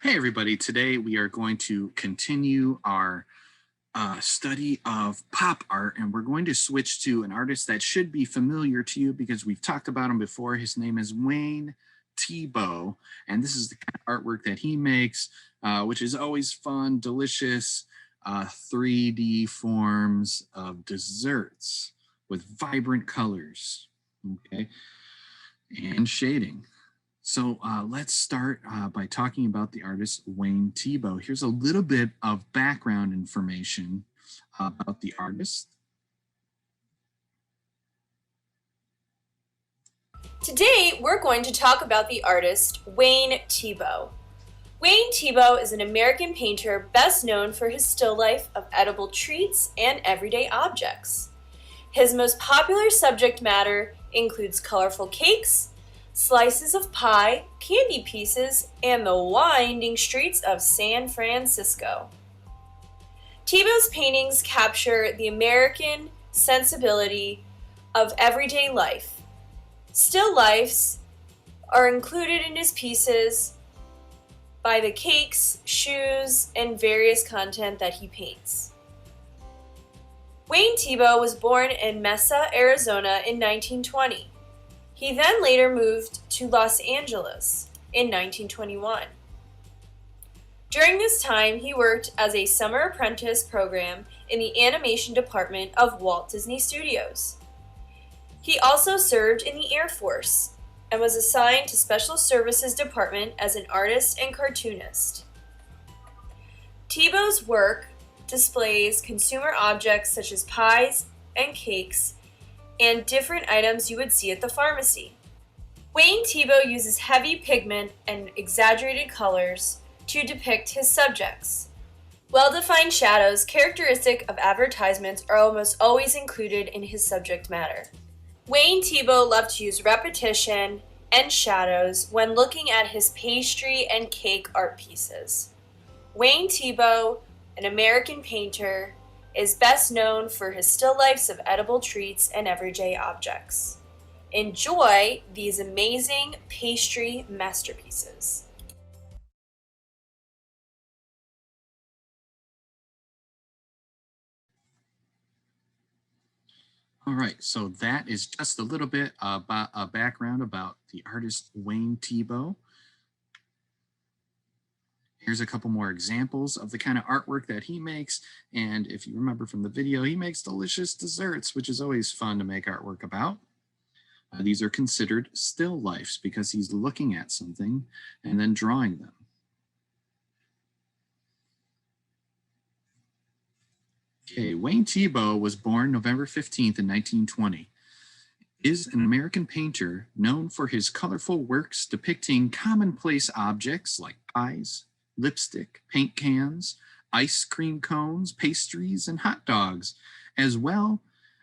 Hey everybody, today we are going to continue our study of pop art, and we're going to switch to an artist that should be familiar to you because we've talked about him before. His name is Wayne Thiebaud, and this is the kind of artwork that he makes, which is always fun, delicious, 3D forms of desserts with vibrant colors, okay, and shading. So let's start by talking about the artist Wayne Thiebaud. Here's a little bit of background information about the artist. Today, we're going to talk about the artist Wayne Thiebaud. Wayne Thiebaud is an American painter best known for his still life of edible treats and everyday objects. His most popular subject matter includes colorful cakes, slices of pie, candy pieces, and the winding streets of San Francisco. Thiebaud's paintings capture the American sensibility of everyday life. Still lifes are included in his pieces by the cakes, shoes, and various content that he paints. Wayne Thiebaud was born in Mesa, Arizona in 1920. He then later moved to Los Angeles in 1921. During this time, he worked as a summer apprentice program in the animation department of Walt Disney Studios. He also served in the Air Force and was assigned to Special Services Department as an artist and cartoonist. Thiebaud's work displays consumer objects such as pies and cakes and different items you would see at the pharmacy. Wayne Thiebaud uses heavy pigment and exaggerated colors to depict his subjects. Well-defined shadows, characteristic of advertisements, are almost always included in his subject matter. Wayne Thiebaud loved to use repetition and shadows when looking at his pastry and cake art pieces. Wayne Thiebaud, an American painter, is best known for his still lifes of edible treats and everyday objects. Enjoy these amazing pastry masterpieces. All right, so that is just a little bit about a background about the artist Wayne Thiebaud. Here's a couple more examples of the kind of artwork that he makes. And if you remember from the video, he makes delicious desserts, which is always fun to make artwork about. These are considered still lifes because he's looking at something and then drawing them. Okay, Wayne Thiebaud was born November 15th in 1920. Is an American painter known for his colorful works depicting commonplace objects like pies, lipstick, paint cans, ice cream cones, pastries, and hot dogs, as well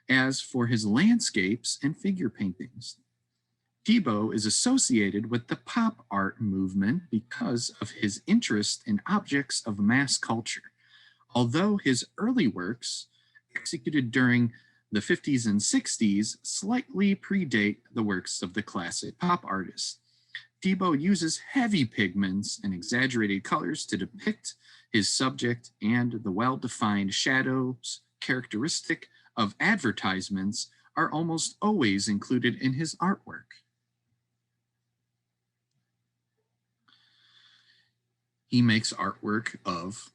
as for his landscapes and figure paintings. Thiebaud is associated with the pop art movement because of his interest in objects of mass culture. Although his early works, executed during the 50s and 60s, slightly predate the works of the classic pop artists. Thiebaud uses heavy pigments and exaggerated colors to depict his subject, and the well-defined shadows characteristic of advertisements are almost always included in his artwork. He makes artwork of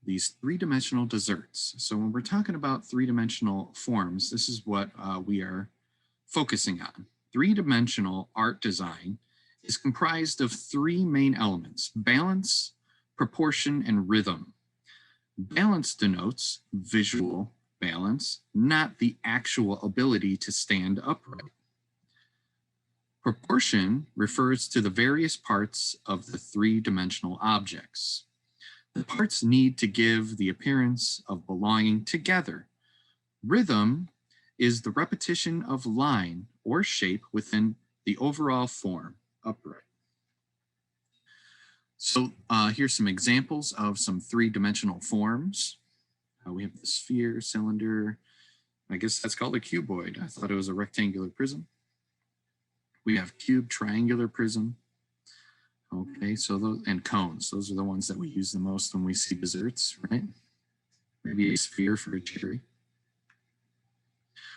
these three-dimensional desserts. So when we're talking about three-dimensional forms, this is what we are focusing on. Three-dimensional art design is comprised of three main elements: balance, proportion, and rhythm. Balance denotes visual balance, not the actual ability to stand upright. Proportion refers to the various parts of the three-dimensional objects. The parts need to give the appearance of belonging together. Rhythm is the repetition of line or shape within the overall form, upright. So here's some examples of some three-dimensional forms. We have the sphere, cylinder. I guess that's called a cuboid. I thought it was a rectangular prism. We have cube, triangular prism. Okay, so those and cones, those are the ones that we use the most when we see desserts, right? Maybe a sphere for a cherry.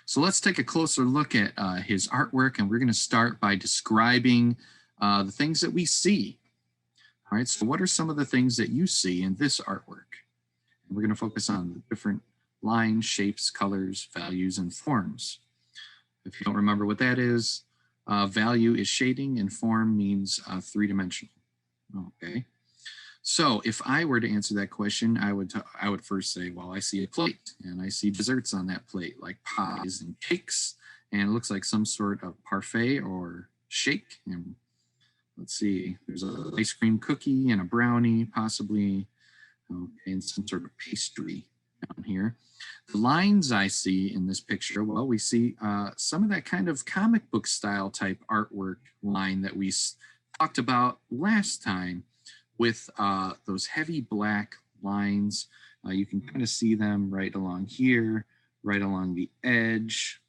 So let's take a closer look at his artwork, and we're going to start by describing the things that we see. All right, so what are some of the things that you see in this artwork? And we're going to focus on the different lines, shapes, colors, values, and forms. If you don't remember what that is, value is shading and form means three-dimensional. Okay. So if I were to answer that question, I would first say, well, I see a plate and I see desserts on that plate like pies and cakes, and it looks like some sort of parfait or shake. And let's see, there's an ice cream cookie and a brownie, possibly, and some sort of pastry down here. The lines I see in this picture, well, we see some of that kind of comic book style type artwork line that we talked about last time with those heavy black lines. You can kind of see them right along here, right along the edge.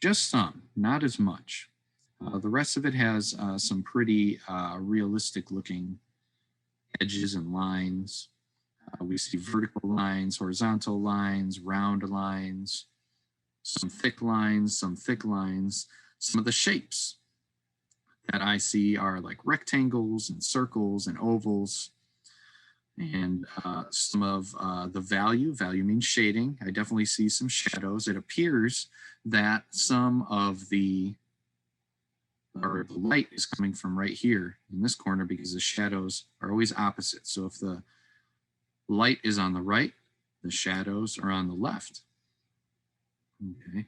Just some, not as much. The rest of it has some pretty realistic looking edges and lines. We see vertical lines, horizontal lines, round lines, some thick lines, some thick lines. Some of the shapes that I see are like rectangles and circles and ovals. And some of the value means shading. I definitely see some shadows. It appears that some of the light is coming from right here in this corner because the shadows are always opposite. So if the light is on the right, the shadows are on the left. Okay,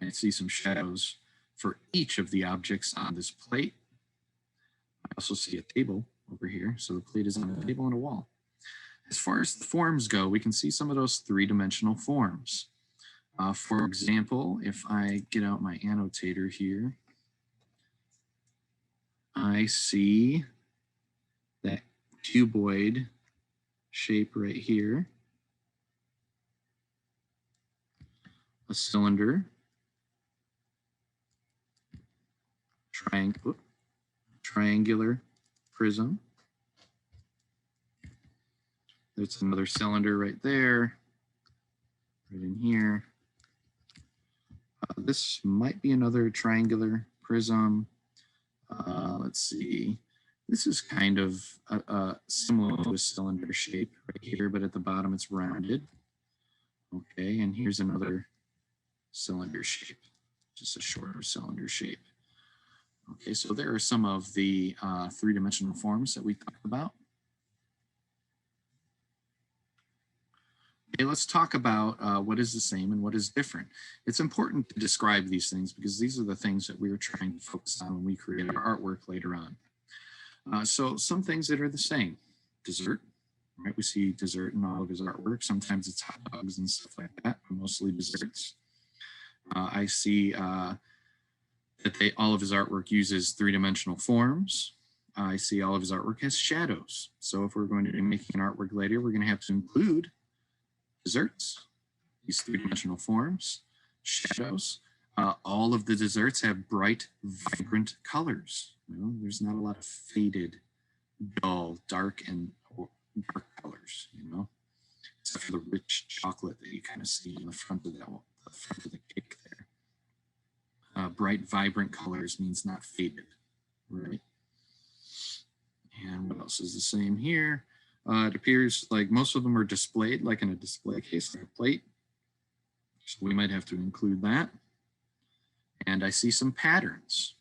I see some shadows for each of the objects on this plate. I also see a table over here. So the plate is on a table and a wall. As far as the forms go, we can see some of those three-dimensional forms. For example, if I get out my annotator here, I see that cuboid shape right here, a cylinder, triangular prism. There's another cylinder right there, right in here. This might be another triangular prism. Let's see. This is kind of similar to a cylinder shape right here, but at the bottom it's rounded. Okay, and here's another cylinder shape, just a shorter cylinder shape. Okay, so there are some of the three-dimensional forms that we talked about. Okay, let's talk about what is the same and what is different. It's important to describe these things because these are the things that we were trying to focus on when we create our artwork later on. So some things that are the same. Dessert, right? We see dessert in all of his artwork. Sometimes it's hot dogs and stuff like that, but mostly desserts. I see that all of his artwork uses three-dimensional forms. I see all of his artwork has shadows. So if we're going to be making an artwork later, we're going to have to include desserts, these three-dimensional forms, shadows. All of the desserts have bright, vibrant colors. There's not a lot of faded, dull, dark, and dark colors, except for the rich chocolate that you kind of see in the front of the cake there. Bright, vibrant colors means not faded, right? And what else is the same here? It appears like most of them are displayed like in a display case, like a plate. So we might have to include that. And I see some patterns.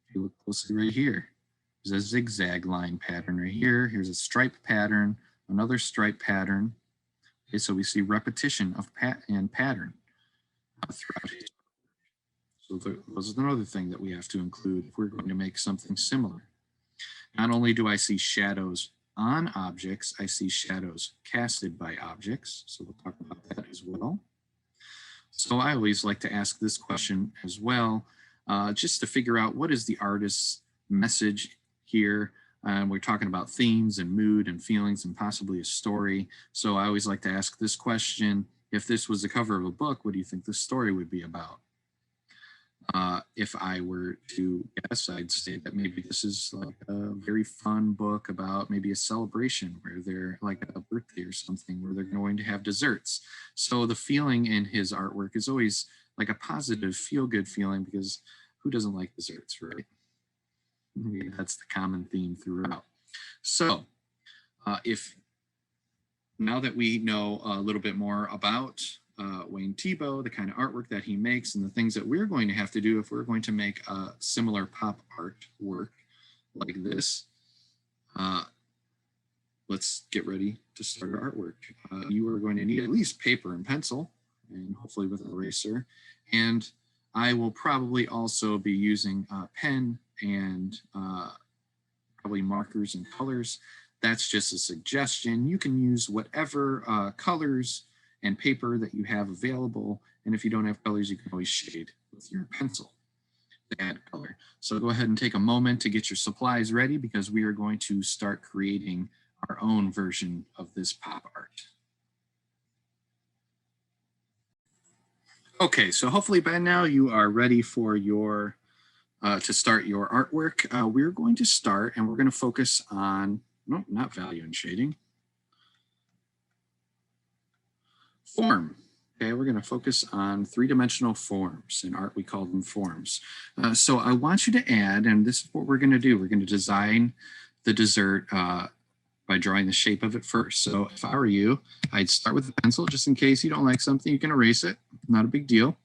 If you look closely right here, there's a zigzag line pattern right here. Here's a stripe pattern, another stripe pattern. Okay, so we see repetition of pattern throughout it. So those are another thing that we have to include if we're going to make something similar. Not only do I see shadows on objects, I see shadows casted by objects. So we'll talk about that as well. So I always like to ask this question as well, just to figure out what is the artist's message here. We're talking about themes and mood and feelings and possibly a story. So I always like to ask this question: if this was the cover of a book, what do you think the story would be about? If I were to guess, I'd say that maybe this is like a very fun book about maybe a celebration where they're like a birthday or something where they're going to have desserts. So the feeling in his artwork is always like a positive, feel good feeling because who doesn't like desserts, right? Maybe that's the common theme throughout. So if now that we know a little bit more about Wayne Thiebaud, the kind of artwork that he makes, and the things that we're going to have to do if we're going to make a similar pop art work like this, let's get ready to start our artwork. You are going to need at least paper and pencil, and hopefully with an eraser. And I will probably also be using a pen and probably markers and colors. That's just a suggestion. You can use whatever colors and paper that you have available. And if you don't have colors, you can always shade with your pencil to add color. So go ahead and take a moment to get your supplies ready because we are going to start creating our own version of this pop art. Okay, so hopefully by now you are ready for your to start your artwork. We're going to start and we're going to focus on, no, not value and shading. Form. Okay, we're going to focus on three-dimensional forms. In art, we call them forms. So I want you to add, and this is what we're going to do. We're going to design the dessert by drawing the shape of it first. So if I were you, I'd start with a pencil just in case you don't like something, you can erase it. Not a big deal.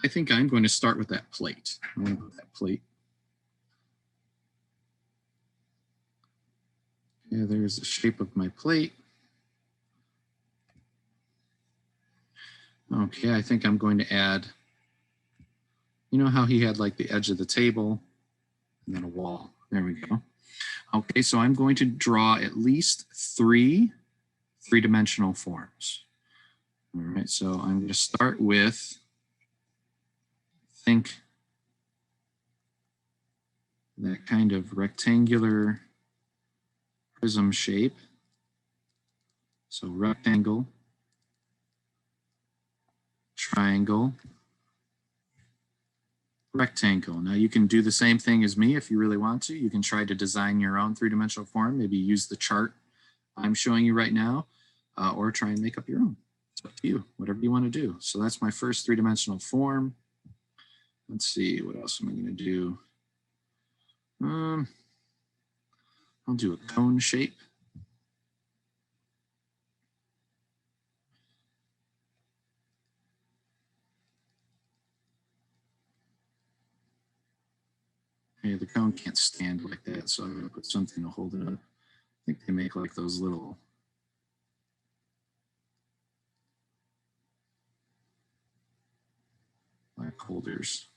I think I'm going to start with that plate. I'm going to put that plate. Yeah, there's the shape of my plate. Okay, I think I'm going to add, you know how he had like the edge of the table and then a wall. There we go. Okay, so I'm going to draw at least three-dimensional forms. All right, so I'm going to start with, think that kind of rectangular prism shape. So rectangle, triangle, rectangle. Now you can do the same thing as me if you really want to. You can try to design your own three-dimensional form, maybe use the chart I'm showing you right now, or try and make up your own. It's up to you, whatever you want to do. So that's my first three-dimensional form. Let's see, what else am I going to do? I'll do a cone shape. Hey, the cone can't stand like that, so I'm going to put something to hold it up. I think they make like those little like holders.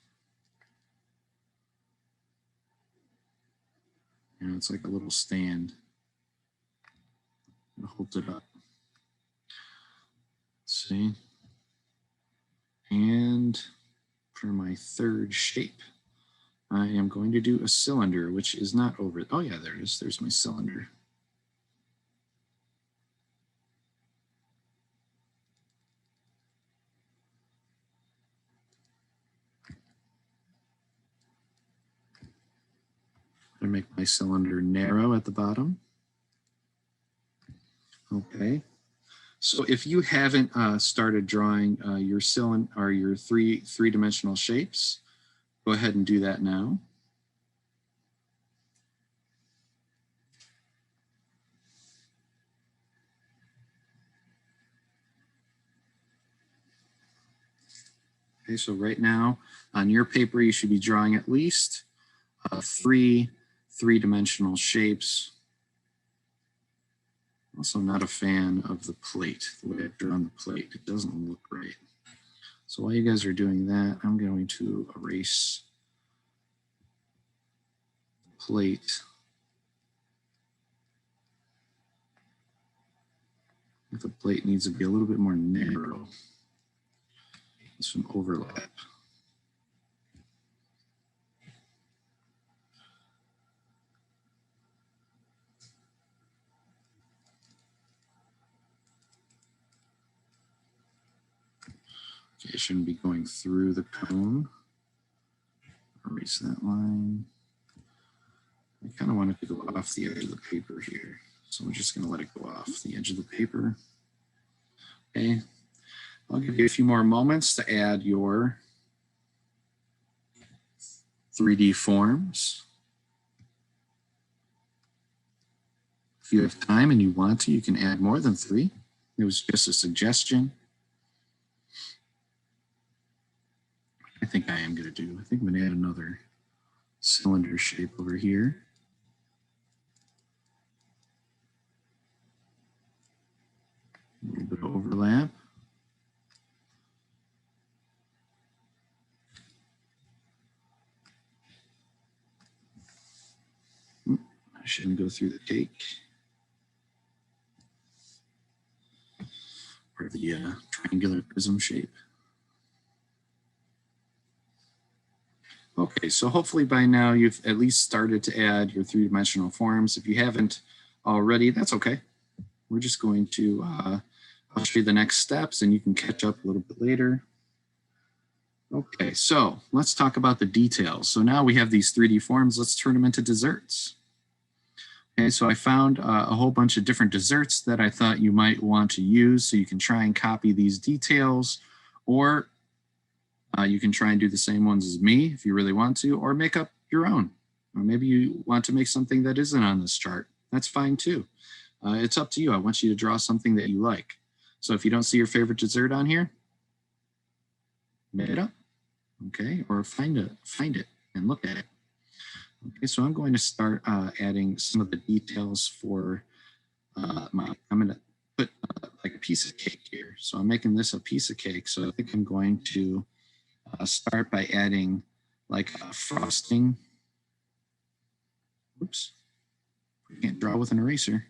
You know, it's like a little stand. It holds it up. Let's see. And for my third shape, I am going to do a cylinder, which is not over. Oh yeah, there it is. There's my cylinder. I make my cylinder narrow at the bottom. Okay. So if you haven't started drawing your cylinder or your three-dimensional shapes, go ahead and do that now. Okay, so right now on your paper, you should be drawing at least three-dimensional shapes. Also not a fan of the plate, the way I've drawn the plate. It doesn't look right. So while you guys are doing that, I'm going to erase the plate. The plate needs to be a little bit more narrow. Some overlap. Okay, it shouldn't be going through the cone. erase that line. I kind of want it to go off the edge of the paper here. So we're just going to let it go off the edge of the paper. Okay. I'll give you a few more moments to add your 3D forms. If you have time and you want to, you can add more than 3. It was just a suggestion. I think I am going to do. I think I'm going to add another cylinder shape over here. A little bit of overlap. I shouldn't go through the cake. Or the triangular prism shape. Okay, so hopefully by now you've at least started to add your 3-dimensional forms. If you haven't already, that's okay. We're just going to, I'll show you the next steps and you can catch up a little bit later. Okay, so let's talk about the details. So now we have these 3D forms, let's turn them into desserts. Okay, so I found a whole bunch of different desserts that I thought you might want to use. So you can try and copy these details, or you can try and do the same ones as me if you really want to, or make up your own. Or maybe you want to make something that isn't on this chart. That's fine too. It's up to you. I want you to draw something that you like. So if you don't see your favorite dessert on here, make it up, okay? Or find it and look at it. Okay, so I'm going to start adding some of the details for I'm going to put like a piece of cake here. So I'm making this a piece of cake. So I think I'm going to start by adding like a frosting. Oops, I can't draw with an eraser.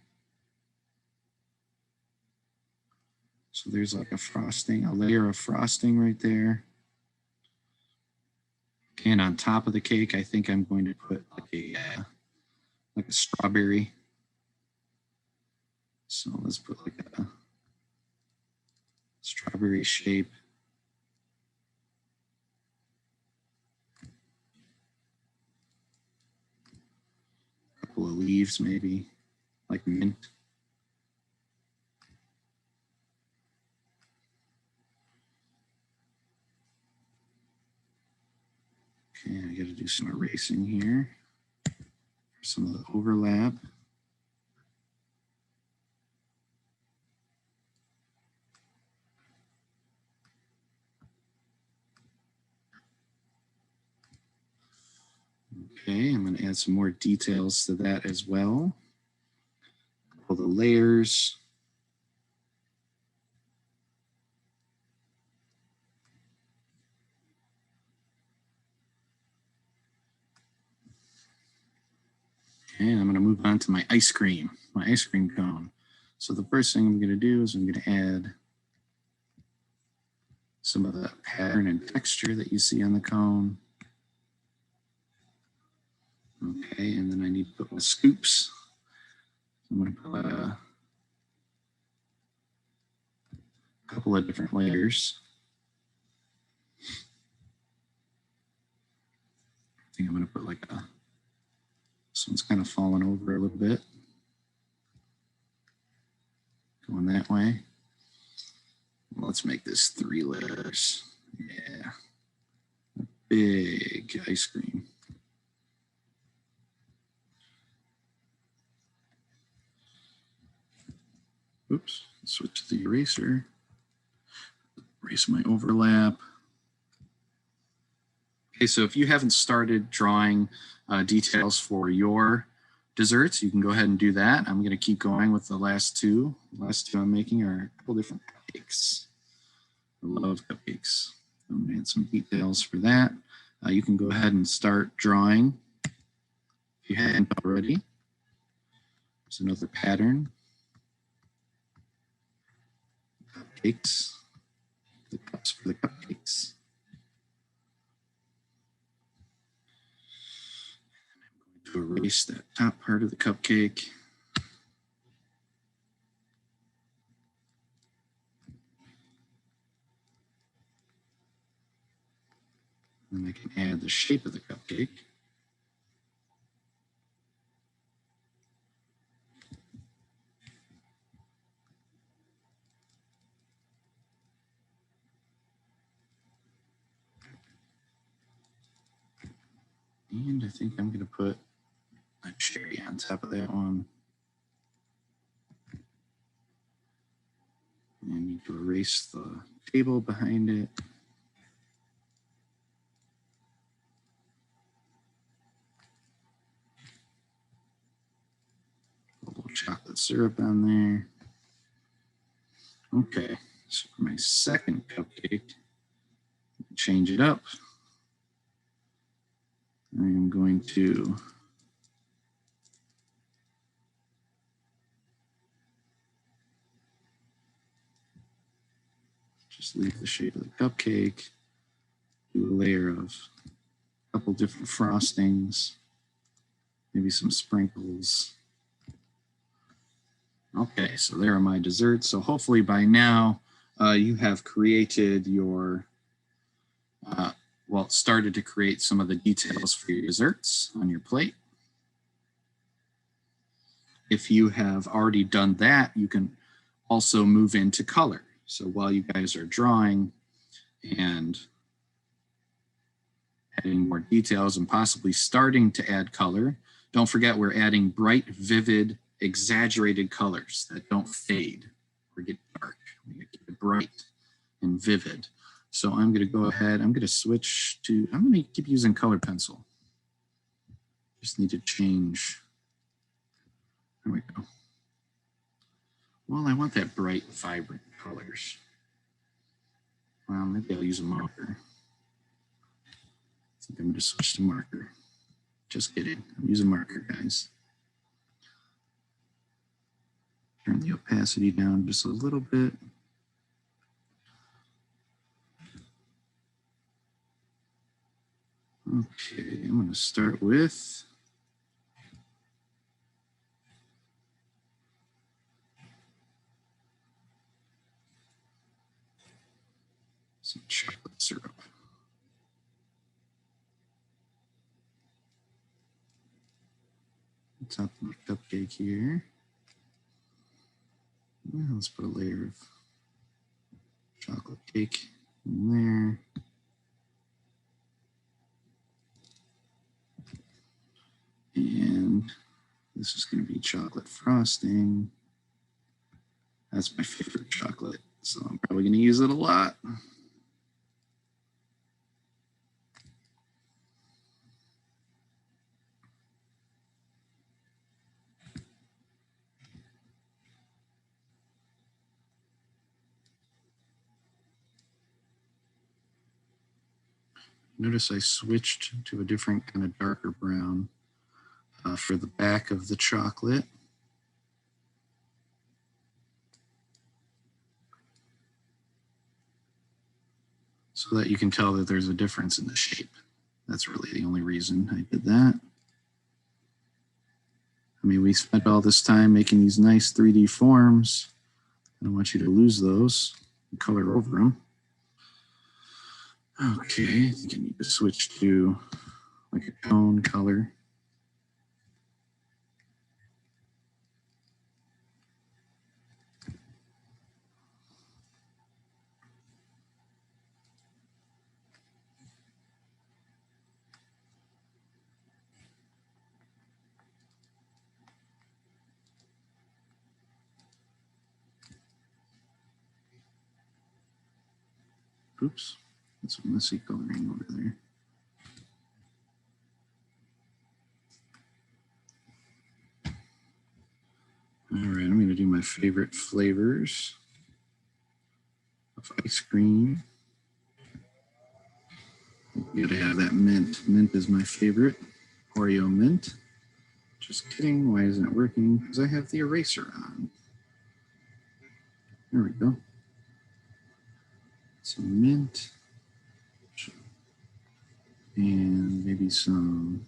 So there's like a frosting, a layer of frosting right there. And on top of the cake, I think I'm going to put like a strawberry. So let's put like a strawberry shape. A couple of leaves maybe, like mint. Okay, I got to do some erasing here. Some of the overlap. Okay, I'm going to add some more details to that as well. All the layers. And I'm going to move on to my ice cream cone. So the first thing I'm going to do is I'm going to add some of the pattern and texture that you see on the cone. Okay, and then I need to put my scoops. I'm going to put a couple of different layers. I think I'm going to put like this one's kind of falling over a little bit. Going that way. Let's make this 3 layers. Yeah. A big ice cream. Oops, switch to the eraser. Erase my overlap. Okay, so if you haven't started drawing details for your desserts, you can go ahead and do that. I'm going to keep going with the last two. The last two I'm making are a couple different cupcakes. I love cupcakes. I'm going to add some details for that. You can go ahead and start drawing if you haven't already. There's another pattern. Cupcakes. The cups for the cupcakes. To erase that top part of the cupcake. And I can add the shape of the cupcake. And I think I'm going to put a cherry on top of that one. And I need to erase the table behind it. A little chocolate syrup on there. Okay, so for my second cupcake, change it up. I am going to just leave the shape of the cupcake, do a layer of a couple different frostings, maybe some sprinkles. Okay, so there are my desserts. So hopefully by now you have created your, started to create some of the details for your desserts on your plate. If you have already done that, you can also move into color. So while you guys are drawing and adding more details and possibly starting to add color, don't forget we're adding bright, vivid, exaggerated colors that don't fade or get dark. We keep it bright and vivid. So I'm going to go ahead, I'm going to switch to, I'm going to keep using color pencil. Just need to change. There we go. Well, I want that bright, vibrant colors. Well, maybe I'll use a marker. I think I'm going to switch to marker. Just kidding. I'm using marker, guys. Turn the opacity down just a little bit. Okay, I'm going to start with some chocolate syrup. Top of my cupcake here. Well, let's put a layer of chocolate cake in there. And this is going to be chocolate frosting. That's my favorite chocolate, so I'm probably going to use it a lot. Notice I switched to a different kind of darker brown for the back of the chocolate. So that you can tell that there's a difference in the shape. That's really the only reason I did that. I mean, we spent all this time making these nice 3D forms. I don't want you to lose those and color over them. Okay, I think I need to switch to like a tone color. Oops, that's some messy coloring over there. All right, I'm going to do my favorite flavors of ice cream. You gotta have that mint. Mint is my favorite. Oreo mint. Just kidding. Why isn't it working? Because I have the eraser on. There we go. Some mint. And maybe some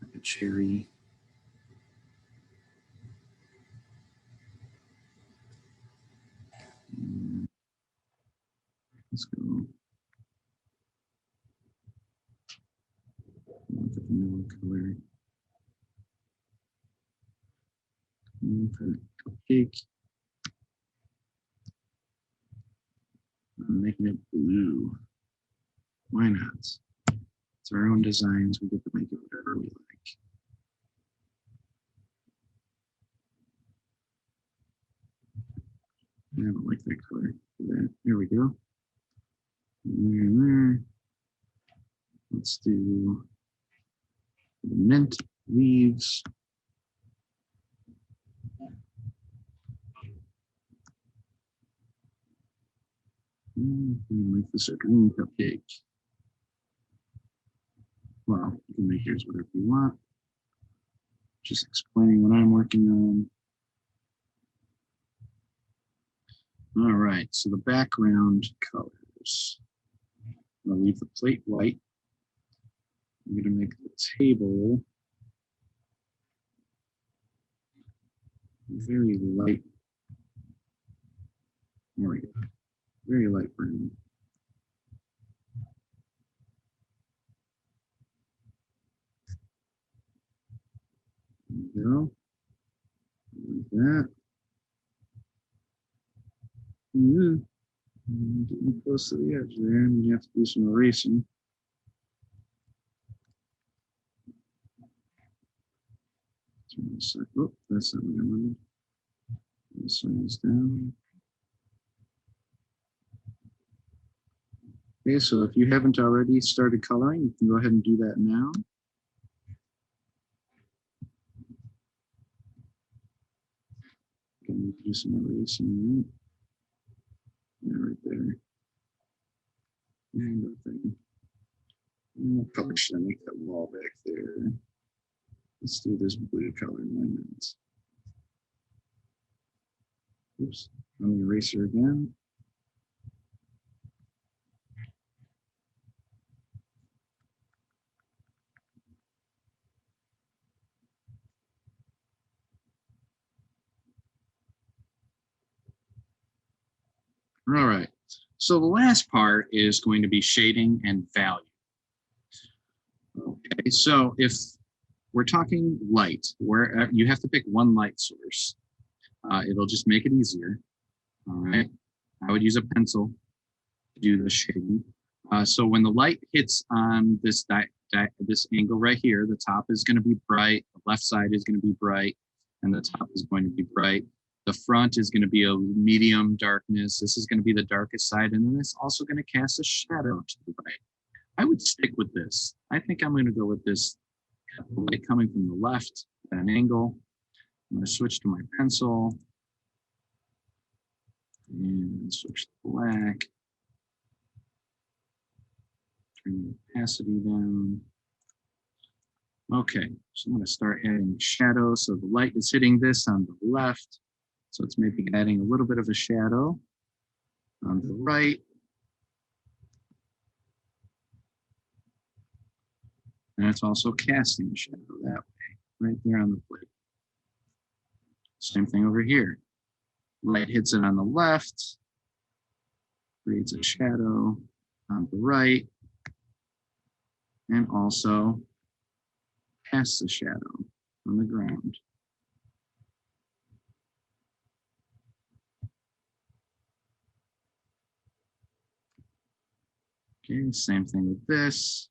like a cherry. Let's go. With the vanilla color. Cupcake. I'm making it blue. Why not? It's our own designs. We get to make it whatever we like. I don't like that color. There we go. There. Let's do the mint leaves. Make this a green cupcake. Well, you can make yours whatever you want. Just explaining what I'm working on. All right, so the background colors. I'll leave the plate white. I'm going to make the table very light. There we go. Very light brown. There we go. Like that. Getting close to the edge there, and you have to do some erasing. Turn this up. Oh, that's not what I wanted. This one is down. Okay, so if you haven't already started coloring, you can go ahead and do that now. Can do some erasing. Yeah, right there. And nothing. Probably should I make that wall back there. Let's do this blue color lines. Oops, on the eraser again. All right, so the last part is going to be shading and value. Okay, so if we're talking light, where you have to pick one light source, it'll just make it easier. All right, I would use a pencil to do the shading. So when the light hits on this this angle right here, the top is going to be bright, the left side is going to be bright, and the top is going to be bright. The front is going to be a medium darkness. This is going to be the darkest side, and then it's also going to cast a shadow to the right. I would stick with this. I think I'm going to go with this light coming from the left at an angle. I'm going to switch to my pencil and switch to black. Turn the opacity down. Okay, so I'm going to start adding shadow. So the light is hitting this on the left. So it's maybe adding a little bit of a shadow on the right. And it's also casting a shadow that way, right there on the plate. Same thing over here. Light hits it on the left, creates a shadow on the right, and also casts a shadow on the ground. Okay, same thing with this.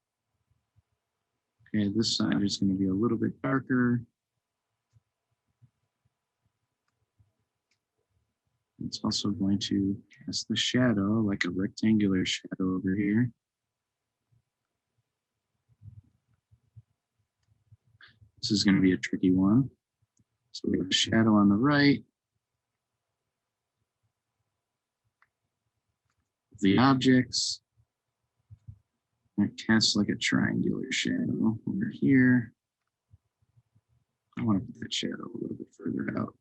Okay, this side is going to be a little bit darker. It's also going to cast the shadow, like a rectangular shadow over here. This is going to be a tricky one. So we have a shadow on the right. The objects. It casts like a triangular shadow over here. I want to put that shadow a little bit further out.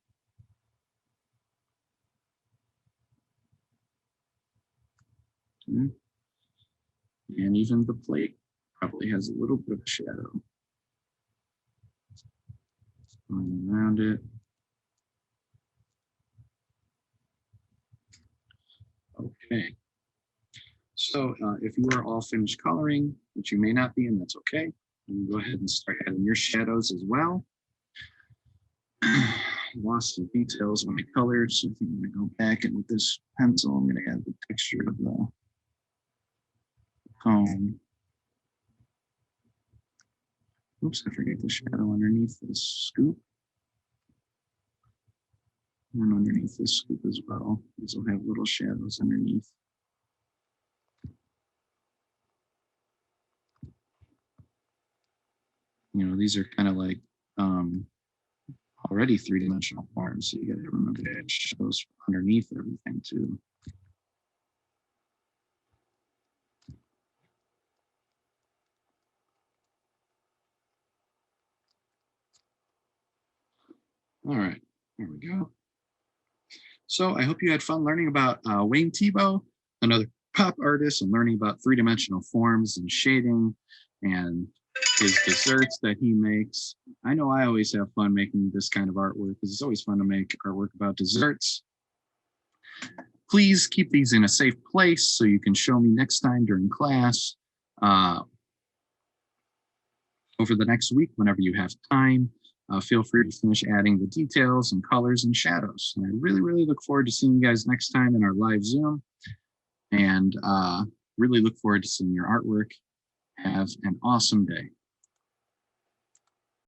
Okay. And even the plate probably has a little bit of a shadow going around it. Okay. So if you are all finished coloring, which you may not be, and that's okay, you can go ahead and start adding your shadows as well. Lost some details when I colored, so I think I'm going to go back, and with this pencil, I'm going to add the texture of the cone. Oops, I forget the shadow underneath this scoop. And underneath this scoop as well. These will have little shadows underneath. You know, these are kind of like already three-dimensional forms, so you got to remember to add shadows underneath everything too. All right, there we go. So I hope you had fun learning about Wayne Thiebaud, another pop artist, and learning about three-dimensional forms and shading and his desserts that he makes. I know I always have fun making this kind of artwork because it's always fun to make artwork about desserts. Please keep these in a safe place so you can show me next time during class. Over the next week, whenever you have time, feel free to finish adding the details and colors and shadows. And I really, really look forward to seeing you guys next time in our live Zoom, and really look forward to seeing your artwork. Have an awesome day.